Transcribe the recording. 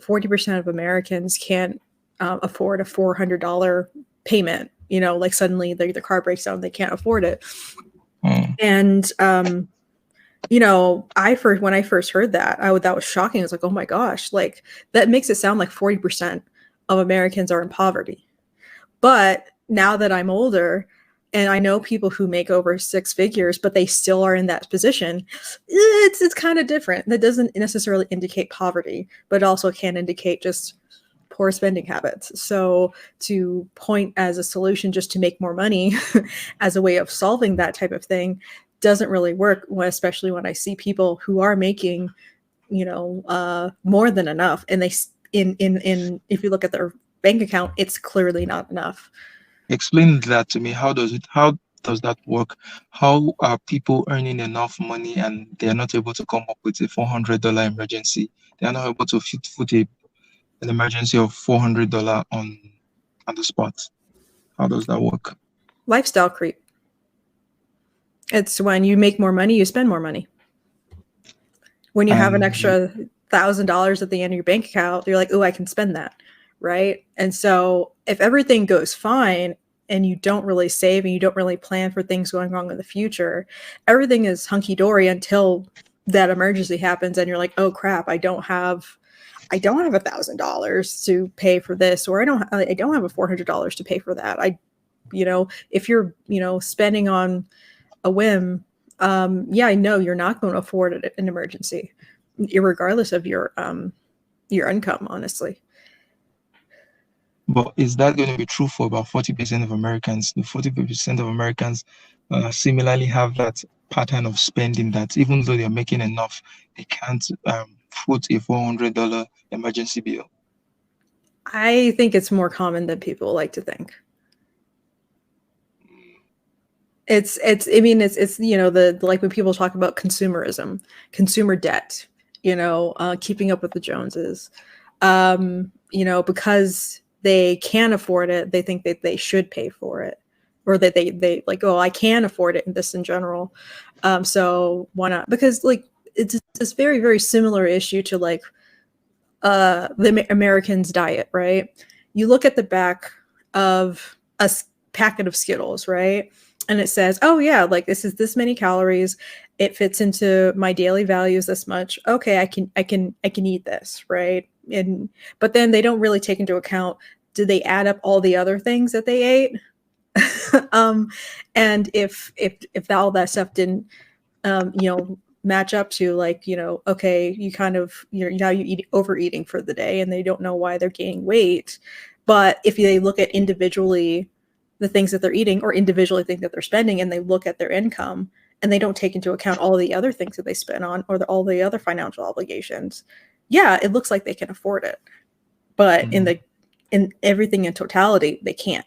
40% of Americans can't afford a $400 payment. You know, like suddenly the car breaks down, they can't afford it. And you know, when I first heard that, that was shocking. I was like, oh my gosh, like that makes it sound like 40% of Americans are in poverty. But now that I'm older and I know people who make over 6 figures, but they still are in that position, it's kind of different. That doesn't necessarily indicate poverty, but it also can indicate just poor spending habits. So to point as a solution just to make more money as a way of solving that type of thing doesn't really work, especially when I see people who are making, you know, more than enough, and they if you look at their bank account, it's clearly not enough. Explain that to me. How does that work? How are people earning enough money and they are not able to come up with a $400 emergency? They are not able to put an emergency of $400 on the spot. How does that work? Lifestyle creep. It's when you make more money, you spend more money. When you have an extra $1,000 at the end of your bank account, you're like, oh, I can spend that, right? And so if everything goes fine and you don't really save and you don't really plan for things going wrong in the future, everything is hunky-dory until that emergency happens and you're like, oh crap, I don't have $1,000 to pay for this, or I don't have a $400 to pay for that. You know, if you're, you know, spending on a whim, yeah, I know you're not going to afford an emergency, regardless of your income, honestly. But is that going to be true for about 40% of Americans? The 40% of Americans similarly have that pattern of spending, that even though they're making enough, they can't foot a $400 emergency bill. I think it's more common than people like to think. It's you know, the like when people talk about consumerism, consumer debt, you know, keeping up with the Joneses, you know, because they can afford it, they think that they should pay for it, or that they like, oh, I can afford it in this in general, so why not? Because like it's this very, very similar issue to like the American's diet, right? You look at the back of a packet of Skittles, right? And it says, oh yeah, like this is this many calories. It fits into my daily values this much. Okay, I can eat this, right? But then they don't really take into account, did they add up all the other things that they ate? And if all that stuff didn't, you know, match up to like, you know, okay, you kind of, now you eat overeating for the day and they don't know why they're gaining weight. But if they look at individually the things that they're eating, or individually think that they're spending, and they look at their income and they don't take into account all the other things that they spend on, or all the other financial obligations, yeah, it looks like they can afford it. But in everything in totality, they can't.